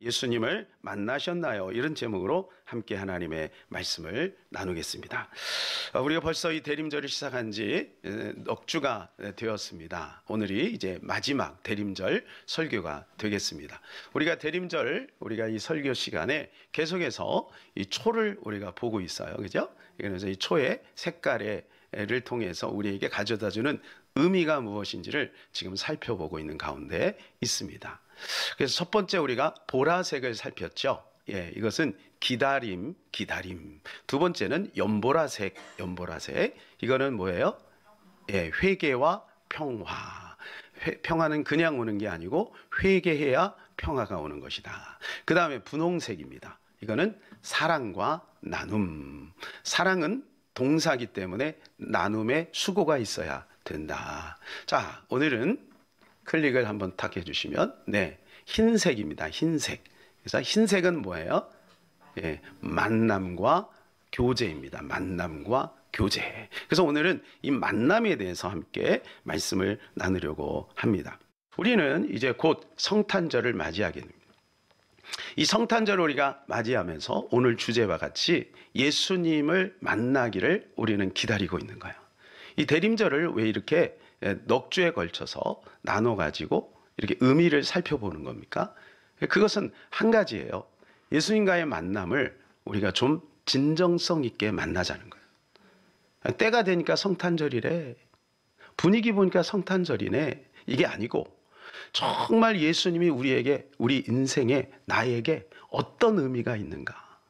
예수님을 만나셨나요? 이런 제목으로 함께 하나님의 말씀을 나누겠습니다. 우리가 벌써 이 대림절을 시작한 지 넉 주가 되었습니다. 오늘이 이제 마지막 대림절 설교가 되겠습니다. 우리가 대림절, 우리가 이 설교 시간에 계속해서 이 초를 우리가 보고 있어요. 그죠? 그래서 이 초의 색깔을 통해서 우리에게 가져다주는 의미가 무엇인지를 지금 살펴보고 있는 가운데 있습니다. 그래서 첫 번째 우리가 보라색을 살폈죠. 이것은 기다림. 두 번째는 연보라색. 이거는 뭐예요? 회개와 평화. 평화는 그냥 오는 게 아니고 회개해야 평화가 오는 것이다. 그 다음에 분홍색입니다. 이거는 사랑과 나눔. 사랑은 동사기 때문에 나눔에 수고가 있어야 된다. 자, 오늘은 클릭을 한번 탁 해주시면, 흰색입니다. 흰색. 그래서 흰색은 뭐예요? 만남과 교제입니다. 만남과 교제. 그래서 오늘은 이 만남에 대해서 함께 말씀을 나누려고 합니다. 우리는 이제 곧 성탄절을 맞이하게 됩니다. 이 성탄절을 우리가 맞이하면서 오늘 주제와 같이 예수님을 만나기를 우리는 기다리고 있는 거예요. 이 대림절을 왜 이렇게 넉 주에 걸쳐서 나눠가지고 이렇게 의미를 살펴보는 겁니까? 그것은 한 가지예요. 예수님과의 만남을 우리가 좀 진정성 있게 만나자는 거예요. 때가 되니까 성탄절이래. 분위기 보니까 성탄절이네. 이게 아니고 정말 예수님이 우리에게, 우리 인생에, 나에게 어떤 의미가 있는가.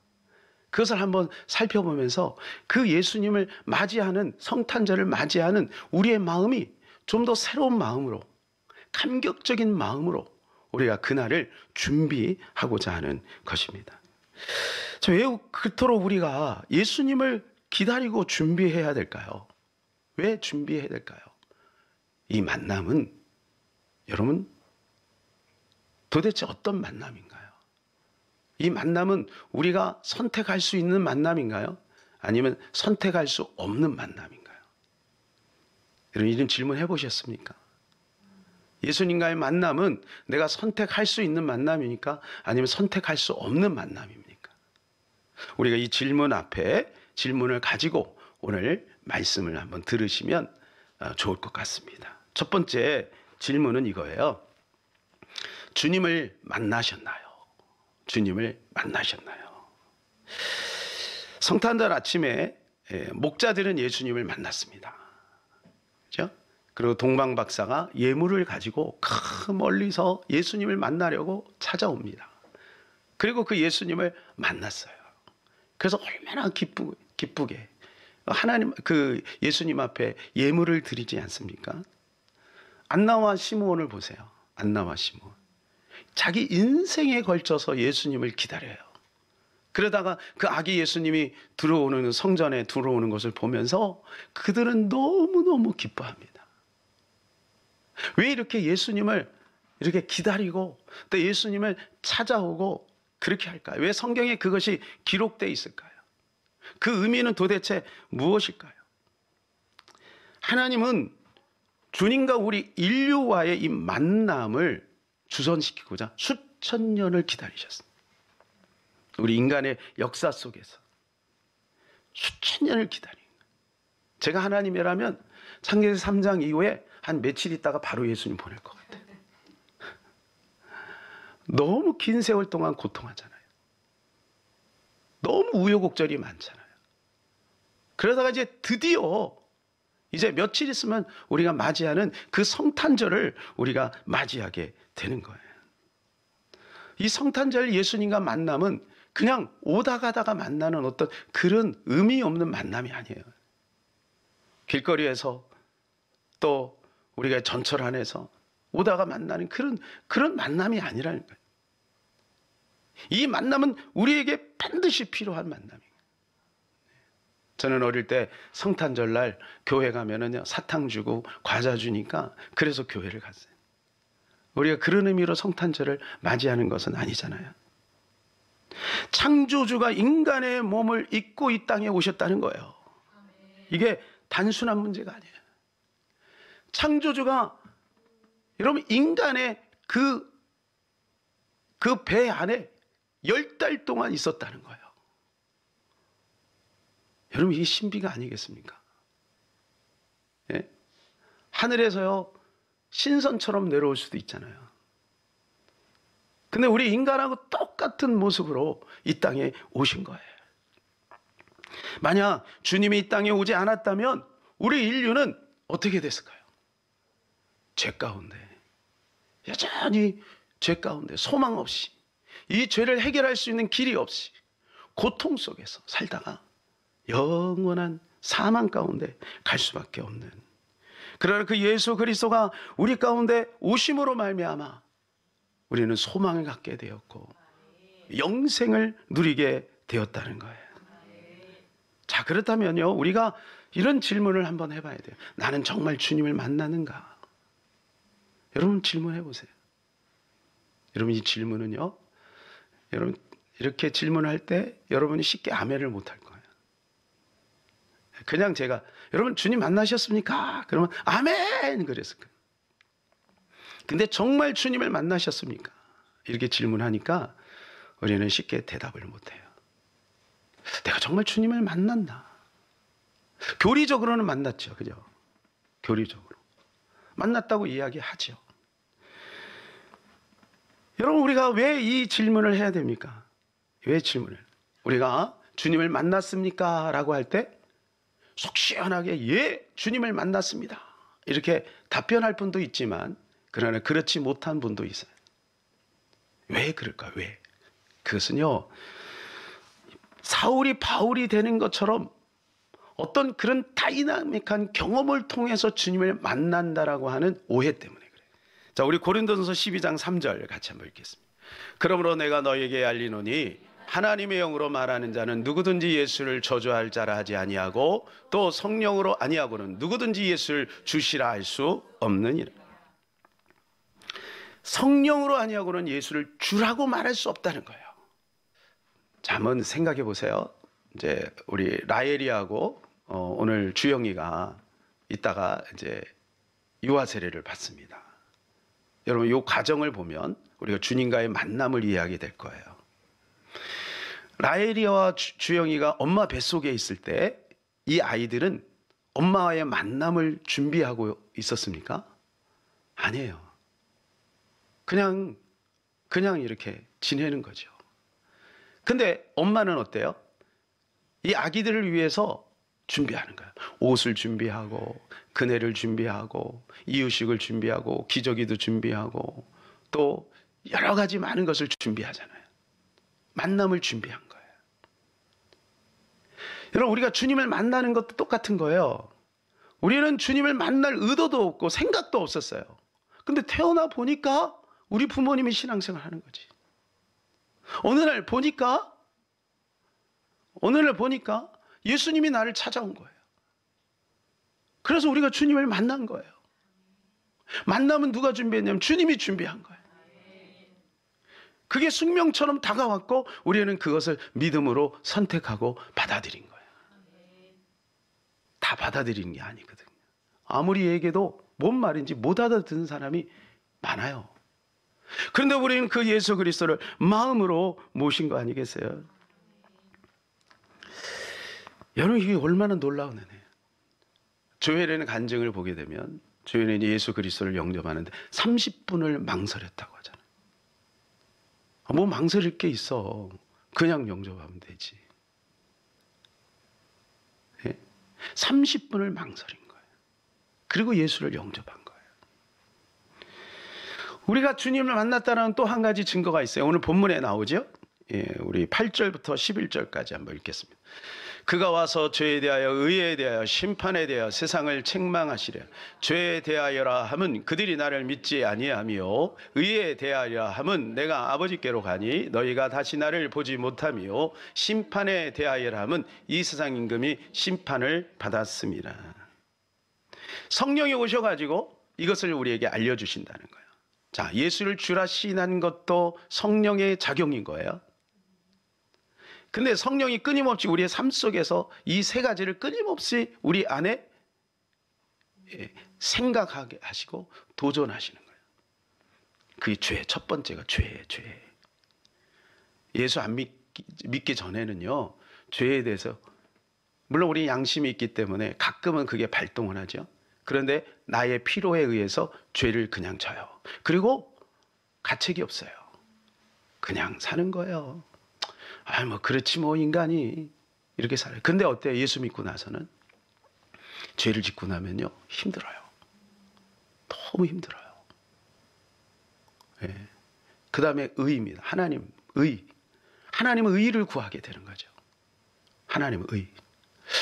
그것을 한번 살펴보면서 그 예수님을 맞이하는, 성탄절을 맞이하는 우리의 마음이 좀 더 새로운 마음으로, 감격적인 마음으로 우리가 그날을 준비하고자 하는 것입니다. 왜 그토록 우리가 예수님을 기다리고 준비해야 될까요? 왜 준비해야 될까요? 이 만남은 여러분 도대체 어떤 만남인가요? 이 만남은 우리가 선택할 수 있는 만남인가요? 아니면 선택할 수 없는 만남인가요? 여러분 이런 질문 해보셨습니까? 예수님과의 만남은 내가 선택할 수 있는 만남입니까? 아니면 선택할 수 없는 만남입니까? 우리가 이 질문 앞에 질문을 가지고 오늘 말씀을 한번 들으시면 좋을 것 같습니다. 첫 번째 질문은 이거예요. 주님을 만나셨나요? 주님을 만나셨나요? 성탄절 아침에 목자들은 예수님을 만났습니다. 그렇죠? 그리고 동방박사가 예물을 가지고 그 멀리서 예수님을 만나려고 찾아옵니다. 그리고 그 예수님을 만났어요. 그래서 얼마나 기쁘게 하나님, 그 예수님 앞에 예물을 드리지 않습니까? 안나와 시므온을 보세요. 안나와 시므온. 자기 인생에 걸쳐서 예수님을 기다려요. 그러다가 그 아기 예수님이 들어오는, 성전에 들어오는 것을 보면서 그들은 너무너무 기뻐합니다. 왜 이렇게 예수님을 이렇게 기다리고 또 예수님을 찾아오고 그렇게 할까요? 왜 성경에 그것이 기록되어 있을까요? 그 의미는 도대체 무엇일까요? 하나님은 주님과 우리 인류와의 이 만남을 주선시키고자 수천 년을 기다리셨습니다. 우리 인간의 역사 속에서 수천 년을 기다린 거예요. 제가 하나님이라면 창세기 3장 이후에 한 며칠 있다가 바로 예수님 보낼 것 같아요. 너무 긴 세월 동안 고통하잖아요. 너무 우여곡절이 많잖아요. 그러다가 이제 드디어 이제 며칠 있으면 우리가 맞이하는 그 성탄절을 우리가 맞이하게 되는 거예요. 이 성탄절 예수님과 만남은 그냥 오다 가다가 만나는 어떤 그런 의미 없는 만남이 아니에요. 길거리에서 또 우리가 전철 안에서 오다가 만나는 그런 만남이 아니라는 거예요. 이 만남은 우리에게 반드시 필요한 만남이에요. 저는 어릴 때 성탄절날 교회 가면은요, 사탕 주고 과자 주니까 그래서 교회를 갔어요. 우리가 그런 의미로 성탄절을 맞이하는 것은 아니잖아요. 창조주가 인간의 몸을 입고 이 땅에 오셨다는 거예요. 이게 단순한 문제가 아니에요. 창조주가 여러분 인간의 그 그 배 안에 10달 동안 있었다는 거예요. 여러분, 이게 신비가 아니겠습니까? 예? 하늘에서요, 신선처럼 내려올 수도 있잖아요. 근데 우리 인간하고 똑같은 모습으로 이 땅에 오신 거예요. 만약 주님이 이 땅에 오지 않았다면 우리 인류는 어떻게 됐을까요? 죄 가운데, 여전히 죄 가운데 소망 없이, 이 죄를 해결할 수 있는 길이 없이 고통 속에서 살다가 영원한 사망 가운데 갈 수밖에 없는, 그러나 그 예수 그리스도가 우리 가운데 오심으로 말미암아 우리는 소망을 갖게 되었고 영생을 누리게 되었다는 거예요. 자, 그렇다면요, 우리가 이런 질문을 한번 해봐야 돼요. 나는 정말 주님을 만나는가? 여러분, 질문해 보세요. 여러분, 이 질문은요, 여러분 이렇게 질문할 때 여러분이 쉽게 아멘을 못할 거예요. 그냥 제가 여러분 주님 만나셨습니까? 그러면 아멘 그랬을 거예요. 근데 정말 주님을 만나셨습니까? 이렇게 질문하니까 우리는 쉽게 대답을 못해요. 내가 정말 주님을 만났나? 교리적으로는 만났죠, 그죠? 교리적으로 만났다고 이야기하죠. 여러분, 우리가 왜 이 질문을 해야 됩니까? 왜 질문을? 우리가 주님을 만났습니까? 라고 할 때 속 시원하게 예, 주님을 만났습니다, 이렇게 답변할 분도 있지만, 그러나 그렇지 못한 분도 있어요. 왜 그럴까? 왜? 그것은요, 사울이 바울이 되는 것처럼 어떤 그런 다이나믹한 경험을 통해서 주님을 만난다라고 하는 오해 때문에 그래요. 자, 우리 고린도전서 12장 3절 같이 한번 읽겠습니다. 그러므로 내가 너에게 알리노니 하나님의 영으로 말하는 자는 누구든지 예수를 저주할 자라 하지 아니하고 또 성령으로 아니하고는 누구든지 예수를 주시라 할 수 없느니라. 성령으로 아니하고는 예수를 주라고 말할 수 없다는 거예요. 자, 한번 생각해 보세요. 이제 우리 라엘이하고 오늘 주영이가 이따가 이제 유아 세례를 받습니다. 여러분, 이 과정을 보면 우리가 주님과의 만남을 이해하게 될 거예요. 라엘이와 주영이가 엄마 뱃속에 있을 때 이 아이들은 엄마와의 만남을 준비하고 있었습니까? 아니에요. 그냥 이렇게 지내는 거죠. 근데 엄마는 어때요? 이 아기들을 위해서 준비하는 거예요. 옷을 준비하고, 그네를 준비하고, 이유식을 준비하고, 기저귀도 준비하고, 또 여러 가지 많은 것을 준비하잖아요. 만남을 준비한 거예요. 여러분, 우리가 주님을 만나는 것도 똑같은 거예요. 우리는 주님을 만날 의도도 없고 생각도 없었어요. 근데 태어나 보니까 우리 부모님이 신앙생활 하는 거지. 어느 날 보니까 예수님이 나를 찾아온 거예요. 그래서 우리가 주님을 만난 거예요. 만남은 누가 준비했냐면 주님이 준비한 거예요. 그게 숙명처럼 다가왔고 우리는 그것을 믿음으로 선택하고 받아들인 거예요. 다 받아들이는 게 아니거든요. 아무리 얘기해도 뭔 말인지 못 알아듣는 사람이 많아요. 그런데 우리는 그 예수 그리스도를 마음으로 모신 거 아니겠어요? 여러분, 이게 얼마나 놀라운 은혜예요. 조엘의 간증을 보게 되면 조엘이 예수 그리스도를 영접하는데 30분을 망설였다고 하잖아요. 뭐 망설일 게 있어. 그냥 영접하면 되지. 30분을 망설인 거예요. 그리고 예수를 영접한 거예요. 우리가 주님을 만났다는 또 한 가지 증거가 있어요. 오늘 본문에 나오죠. 우리 8절부터 11절까지 한번 읽겠습니다. 그가 와서 죄에 대하여 의에 대하여 심판에 대하여 세상을 책망하시려. 죄에 대하여라 함은 그들이 나를 믿지 아니하며 의에 대하여라 함은 내가 아버지께로 가니 너희가 다시 나를 보지 못하며 심판에 대하여라 함은 이 세상 임금이 심판을 받았습니다. 성령이 오셔가지고 이것을 우리에게 알려주신다는 거예요. 자, 예수를 주라 시인한 것도 성령의 작용인 거예요. 근데 성령이 끊임없이 우리의 삶 속에서 이 세 가지를 끊임없이 우리 안에 생각하게 하시고 도전하시는 거예요. 그게 죄, 첫 번째가 죄예요, 죄. 예수 안 믿기 전에는요, 죄에 대해서 물론 우리 양심이 있기 때문에 가끔은 그게 발동을 하죠. 그런데 나의 피로에 의해서 죄를 그냥 져요. 그리고 가책이 없어요. 그냥 사는 거예요. 뭐 그렇지 뭐 인간이 이렇게 살아요. 근데 어때요? 예수 믿고 나서는 죄를 짓고 나면요, 힘들어요. 너무 힘들어요. 예. 그 다음에 의입니다. 하나님의 의를 구하게 되는 거죠. 하나님의 의.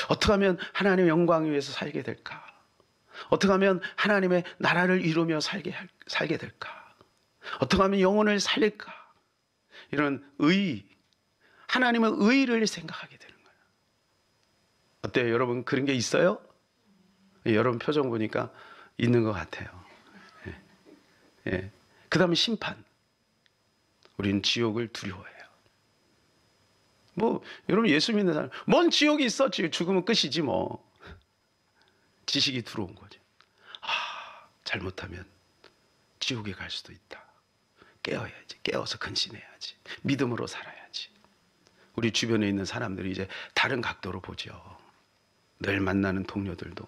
어떻게 하면 하나님의 영광을 위해서 살게 될까? 어떻게 하면 하나님의 나라를 이루며 살게 될까? 어떻게 하면 영혼을 살릴까? 이런 하나님의 의를 생각하게 되는 거예요. 어때요? 여러분 그런 게 있어요? 여러분 표정 보니까 있는 것 같아요. 예. 예. 그 다음에 심판. 우리는 지옥을 두려워해요. 여러분 예수 믿는 사람, 뭔 지옥이 있어? 죽으면 끝이지 뭐. 지식이 들어온 거죠. 잘못하면 지옥에 갈 수도 있다. 깨어야지. 깨어서 근신해야지. 믿음으로 살아야지. 우리 주변에 있는 사람들이 이제 다른 각도로 보죠. 늘 만나는 동료들도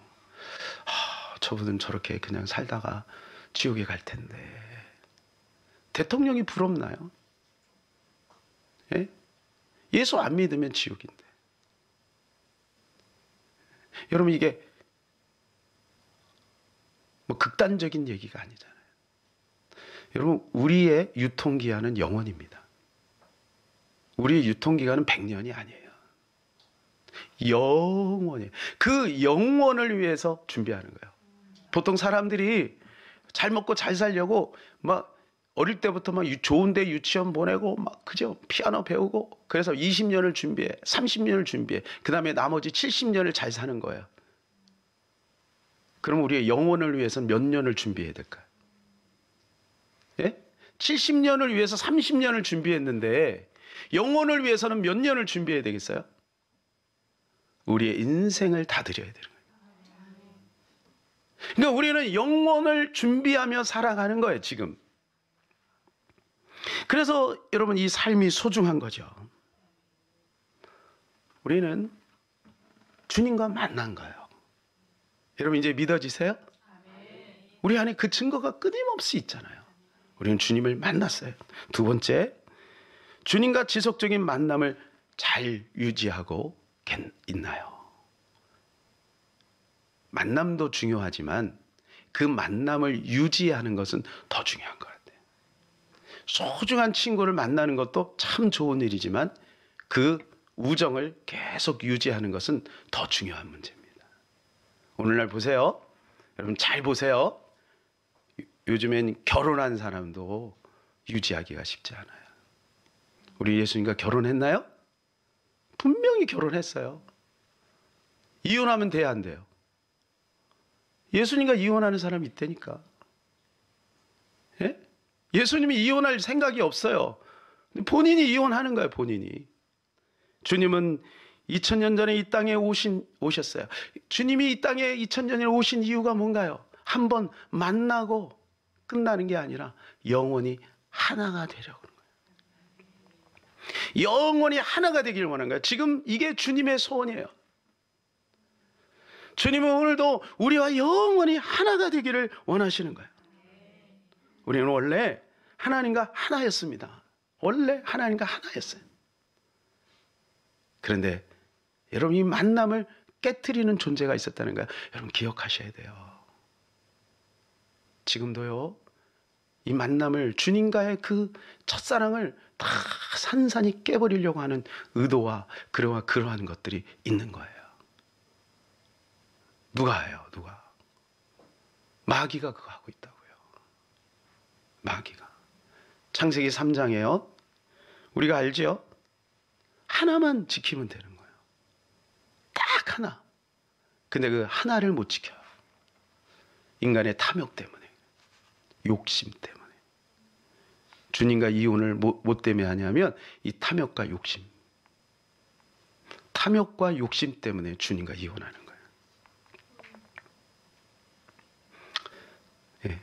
저분은 저렇게 그냥 살다가 지옥에 갈 텐데. 대통령이 부럽나요? 예? 예수 안 믿으면 지옥인데. 여러분 이게 극단적인 얘기가 아니잖아요. 여러분 우리의 유통기한은 영원입니다. 우리의 유통기간은 100년이 아니에요. 영원히. 그 영원을 위해서 준비하는 거예요. 보통 사람들이 잘 먹고 잘 살려고 어릴 때부터 좋은데 유치원 보내고 그죠? 피아노 배우고 그래서 20년을 준비해, 30년을 준비해. 그 다음에 나머지 70년을 잘 사는 거예요. 그럼 우리의 영혼을 위해서는 몇 년을 준비해야 될까요? 예? 70년을 위해서 30년을 준비했는데 영혼을 위해서는 몇 년을 준비해야 되겠어요? 우리의 인생을 다 드려야 되는 거예요. 그러니까 우리는 영혼을 준비하며 살아가는 거예요, 지금. 그래서 여러분 이 삶이 소중한 거죠. 우리는 주님과 만난 거예요. 여러분 이제 믿어지세요? 우리 안에 그 증거가 끊임없이 있잖아요. 우리는 주님을 만났어요. 두 번째, 주님과 지속적인 만남을 잘 유지하고 있나요? 만남도 중요하지만 그 만남을 유지하는 것은 더 중요한 것 같아요. 소중한 친구를 만나는 것도 참 좋은 일이지만 그 우정을 계속 유지하는 것은 더 중요한 문제입니다. 오늘날 보세요. 여러분 잘 보세요. 요즘엔 결혼한 사람도 유지하기가 쉽지 않아요. 우리 예수님과 결혼했나요? 분명히 결혼했어요. 이혼하면 돼야 안 돼요? 예수님과 이혼하는 사람이 있다니까. 예? 예수님이 이혼할 생각이 없어요. 본인이 이혼하는 거예요, 본인이. 주님은 2000년 전에 이 땅에 오셨어요. 주님이 이 땅에 2000년 전에 오신 이유가 뭔가요? 한번 만나고 끝나는 게 아니라 영원히 하나가 되려고 하는 거예요. 영원히 하나가 되기를 원하는 거예요. 지금 이게 주님의 소원이에요. 주님은 오늘도 우리와 영원히 하나가 되기를 원하시는 거예요. 우리는 원래 하나님과 하나였습니다. 원래 하나님과 하나였어요. 그런데 여러분 이 만남을 깨트리는 존재가 있었다는 거예요. 여러분 기억하셔야 돼요. 지금도요. 이 만남을 주님과의 그 첫사랑을 다 산산이 깨버리려고 하는 의도와 그러한 것들이 있는 거예요. 누가 해요? 누가? 마귀가 그거 하고 있다고요. 마귀가. 창세기 3장에요. 우리가 알죠? 하나만 지키면 되는 거예요. 딱 하나. 근데 그 하나를 못 지켜요. 인간의 탐욕 때문에. 욕심 때문에. 주님과 이혼을 못 때문에 하냐면 이 탐욕과 욕심. 탐욕과 욕심 때문에 주님과 이혼하는 거예요. 예.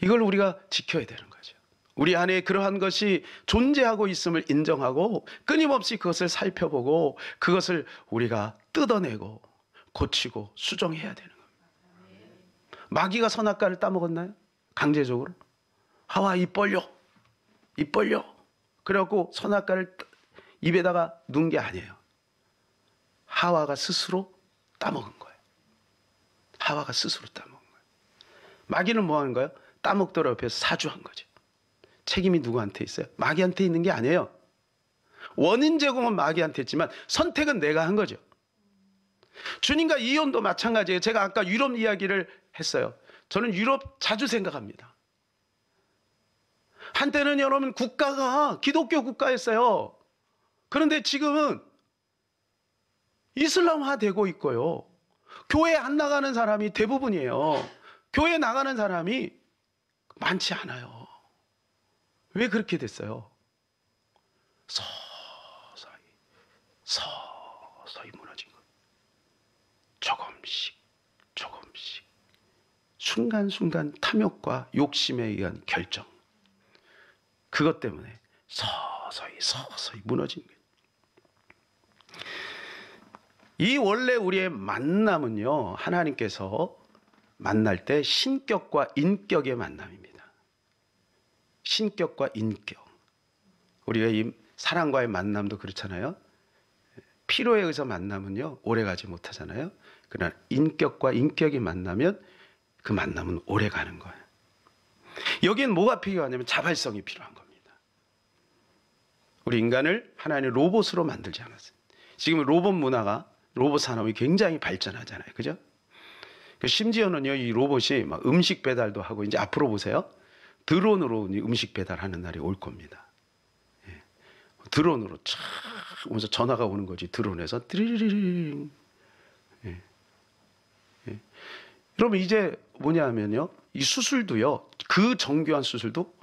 이걸 우리가 지켜야 되는 거죠. 우리 안에 그러한 것이 존재하고 있음을 인정하고 끊임없이 그것을 살펴보고 그것을 우리가 뜯어내고 고치고 수정해야 되는 겁니다. 마귀가 선악과를 따먹었나요? 강제적으로? 하와 입 벌려. 입 벌려. 그래갖고 선악과를 입에다가 넣은 게 아니에요. 하와가 스스로 따먹은 거예요. 하와가 스스로 따먹은 거예요. 마귀는 뭐 하는 거예요? 따먹더라 옆에서 사주한 거죠. 책임이 누구한테 있어요? 마귀한테 있는 게 아니에요. 원인 제공은 마귀한테 있지만 선택은 내가 한 거죠. 주님과 이혼도 마찬가지예요. 제가 아까 유럽 이야기를 했어요. 저는 유럽 자주 생각합니다. 한때는 여러분 국가가 기독교 국가였어요. 그런데 지금은 이슬람화 되고 있고요. 교회 안 나가는 사람이 대부분이에요. 교회 나가는 사람이 많지 않아요. 왜 그렇게 됐어요? 서서히 무너진 것. 조금씩 순간순간 탐욕과 욕심에 의한 결정. 그것 때문에 서서히 무너진 거예요. 이 원래 우리의 만남은요, 하나님께서 만날 때 신격과 인격의 만남입니다. 신격과 인격. 우리가 이 사랑과의 만남도 그렇잖아요. 필요에 의해서 만나면요 오래가지 못하잖아요. 그러나 인격과 인격이 만나면 그 만남은 오래가는 거예요. 여기엔 뭐가 필요하냐면 자발성이 필요한 겁니다. 우리 인간을 하나님의 로봇으로 만들지 않았어요. 지금 로봇 문화가, 로봇 산업이 굉장히 발전하잖아요. 그죠? 심지어는요, 이 로봇이 막 음식 배달도 하고, 이제 앞으로 보세요. 드론으로 음식 배달하는 날이 올 겁니다. 예. 드론으로 촥 오면서 전화가 오는 거지. 드론에서 드리리링. 예. 예. 여러분 이제 뭐냐면요, 이 수술도요, 그 정교한 수술도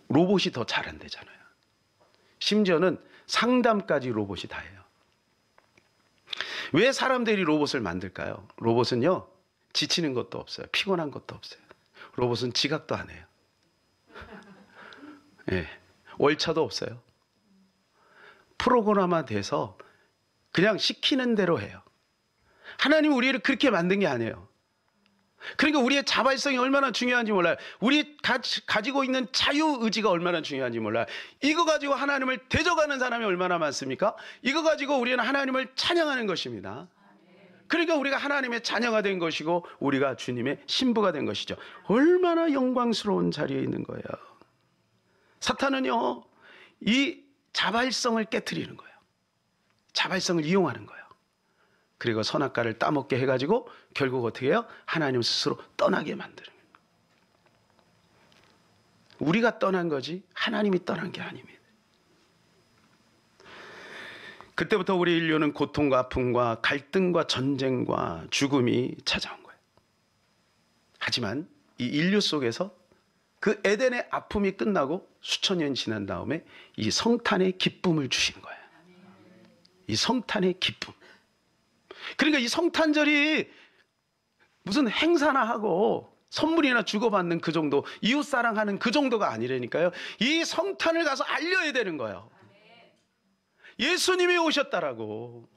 로봇이 더 잘한대잖아요. 심지어는 상담까지 로봇이 다 해요. 왜 사람들이 로봇을 만들까요? 로봇은요, 지치는 것도 없어요. 피곤한 것도 없어요. 로봇은 지각도 안 해요. 예, 월차도 없어요. 프로그램화 돼서 그냥 시키는 대로 해요. 하나님은 우리를 그렇게 만든 게 아니에요. 그러니까 우리의 자발성이 얼마나 중요한지 몰라요. 우리 가지고 있는 자유의지가 얼마나 중요한지 몰라요. 이거 가지고 하나님을 대적하는 사람이 얼마나 많습니까? 이거 가지고 우리는 하나님을 찬양하는 것입니다. 그러니까 우리가 하나님의 자녀가 된 것이고 우리가 주님의 신부가 된 것이죠. 얼마나 영광스러운 자리에 있는 거예요. 사탄은요, 이 자발성을 깨트리는 거예요. 자발성을 이용하는 거예요. 그리고 선악과를 따먹게 해가지고 결국 어떻게 해요? 하나님 스스로 떠나게 만드는 거예요. 우리가 떠난 거지 하나님이 떠난 게 아닙니다. 그때부터 우리 인류는 고통과 아픔과 갈등과 전쟁과 죽음이 찾아온 거예요. 하지만 이 인류 속에서 그 에덴의 아픔이 끝나고 수천 년 지난 다음에 이 성탄의 기쁨을 주신 거예요. 이 성탄의 기쁨. 그러니까 이 성탄절이 무슨 행사나 하고 선물이나 주고받는 그 정도, 이웃사랑하는 그 정도가 아니라니까요. 이 성탄을 가서 알려야 되는 거예요. 예수님이 오셨다라고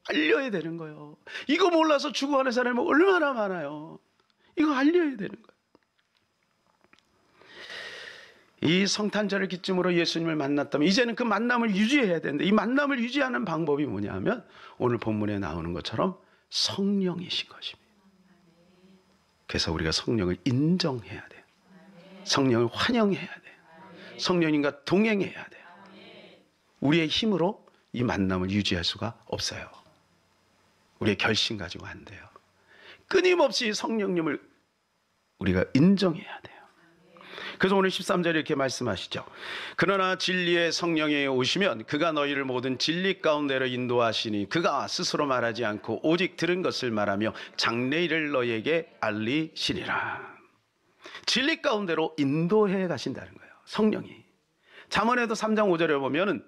알려야 되는 거예요. 이거 몰라서 죽어가는 사람이 얼마나 많아요. 이거 알려야 되는 거예요. 이 성탄절을 기점으로 예수님을 만났다면 이제는 그 만남을 유지해야 되는데, 이 만남을 유지하는 방법이 뭐냐 하면 오늘 본문에 나오는 것처럼 성령이신 것입니다. 그래서 우리가 성령을 인정해야 돼요. 성령을 환영해야 돼요. 성령님과 동행해야 돼요. 우리의 힘으로 이 만남을 유지할 수가 없어요. 우리의 결심 가지고 안 돼요. 끊임없이 성령님을 우리가 인정해야 돼요. 그래서 오늘 13절에 이렇게 말씀하시죠. 그러나 진리의 성령이 오시면 그가 너희를 모든 진리 가운데로 인도하시니 그가 스스로 말하지 않고 오직 들은 것을 말하며 장래일을 너희에게 알리시리라. 진리 가운데로 인도해 가신다는 거예요. 성령이. 잠언에도 3장 5절에 보면은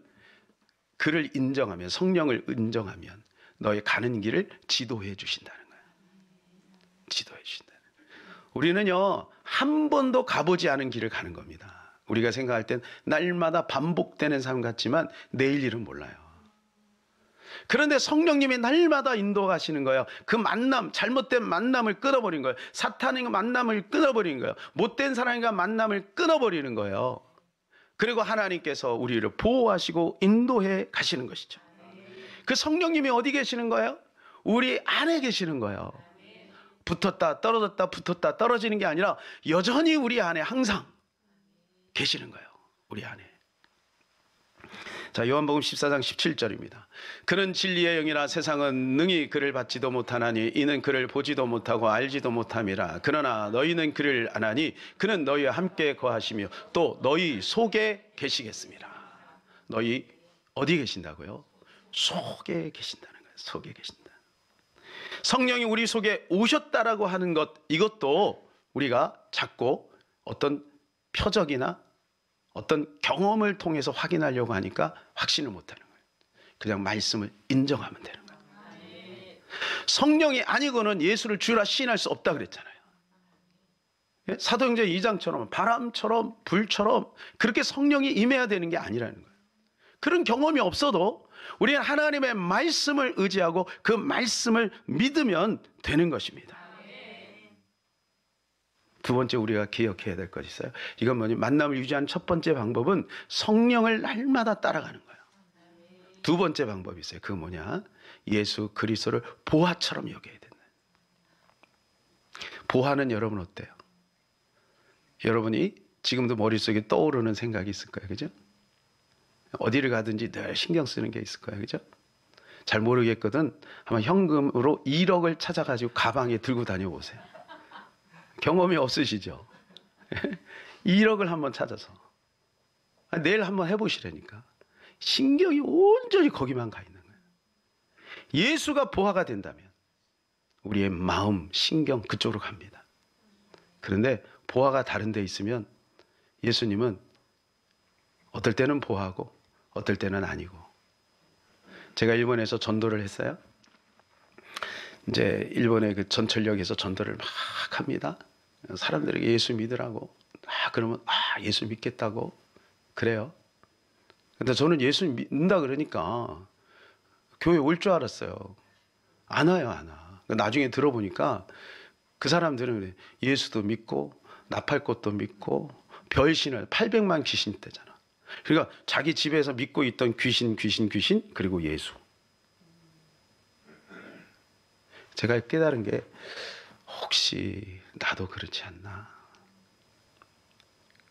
그를 인정하면, 성령을 인정하면 너희 가는 길을 지도해 주신다는 거예요. 지도해 주신다는 거예요. 우리는요, 한 번도 가보지 않은 길을 가는 겁니다. 우리가 생각할 땐 날마다 반복되는 삶 같지만 내일 일은 몰라요. 그런데 성령님이 날마다 인도하시는 거예요. 그 만남, 잘못된 만남을 끊어버린 거예요. 사탄의 만남을 끊어버린 거예요. 못된 사람과 만남을 끊어버리는 거예요. 그리고 하나님께서 우리를 보호하시고 인도해 가시는 것이죠. 그 성령님이 어디 계시는 거예요? 우리 안에 계시는 거예요. 붙었다 떨어졌다 붙었다 떨어지는 게 아니라 여전히 우리 안에 항상 계시는 거예요. 우리 안에. 자, 요한복음 14장 17절입니다. 그는 진리의 영이라 세상은 능히 그를 받지도 못하나니 이는 그를 보지도 못하고 알지도 못함이라. 그러나 너희는 그를 아나니 그는 너희와 함께 거하시며 또 너희 속에 계시겠습니다. 너희 어디 계신다고요? 속에 계신다는 거예요. 속에 계신다. 성령이 우리 속에 오셨다라고 하는 것, 이것도 우리가 자꾸 어떤 표적이나 어떤 경험을 통해서 확인하려고 하니까 확신을 못하는 거예요. 그냥 말씀을 인정하면 되는 거예요. 성령이 아니고는 예수를 주라 시인할 수 없다 그랬잖아요. 사도행전 2장처럼 바람처럼 불처럼 그렇게 성령이 임해야 되는 게 아니라는 거예요. 그런 경험이 없어도 우리는 하나님의 말씀을 의지하고 그 말씀을 믿으면 되는 것입니다. 두 번째 우리가 기억해야 될 것이 있어요. 이건 뭐니? 만남을 유지하는 첫 번째 방법은 성령을 날마다 따라가는 거예요. 두 번째 방법이 있어요. 그건 뭐냐? 예수 그리스도를 보화처럼 여겨야 된다. 보화는 여러분 어때요? 여러분이 지금도 머릿속에 떠오르는 생각이 있을 거예요. 그죠? 어디를 가든지 늘 신경 쓰는 게 있을 거예요. 그죠? 잘 모르겠거든. 아마 현금으로 1억을 찾아가지고 가방에 들고 다녀보세요. 경험이 없으시죠? 1억을 한번 찾아서 내일 한번 해보시라니까. 신경이 온전히 거기만 가 있는 거예요. 예수가 보화가 된다면 우리의 마음, 신경 그쪽으로 갑니다. 그런데 보화가 다른 데 있으면 예수님은 어떨 때는 보화고 어떨 때는 아니고. 제가 일본에서 전도를 했어요. 이제 일본의 그 전철역에서 전도를 막 합니다. 사람들에게 예수 믿으라고. 그러면 예수 믿겠다고 그래요. 근데 저는 예수 믿는다 그러니까 교회 올 줄 알았어요. 안 와요, 안 와. 나중에 들어보니까 그 사람들은 예수도 믿고 나팔꽃도 믿고 별신을 800만 귀신 때잖아. 그러니까 자기 집에서 믿고 있던 귀신 그리고 예수. 제가 깨달은 게 혹시 나도 그렇지 않나.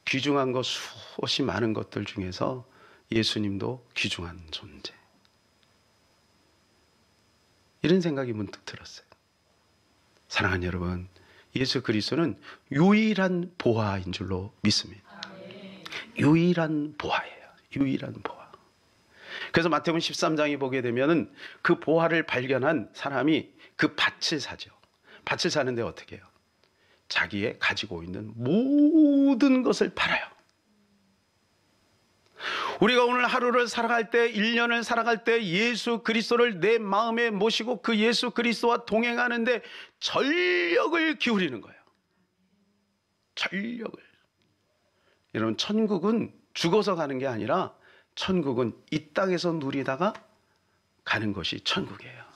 귀중한 것 수없이 많은 것들 중에서 예수님도 귀중한 존재. 이런 생각이 문득 들었어요. 사랑하는 여러분, 예수 그리스도는 유일한 보화인 줄로 믿습니다. 유일한 보화예요. 유일한 보화. 그래서 마태복음 13장에 보게 되면은 그 보화를 발견한 사람이 그 밭을 사죠. 밭을 사는데 어떻게 해요? 자기의 가지고 있는 모든 것을 팔아요. 우리가 오늘 하루를 살아갈 때, 1년을 살아갈 때 예수 그리스도를 내 마음에 모시고 그 예수 그리스도와 동행하는데 전력을 기울이는 거예요. 전력을. 여러분, 천국은 죽어서 가는 게 아니라 천국은 이 땅에서 누리다가 가는 것이 천국이에요.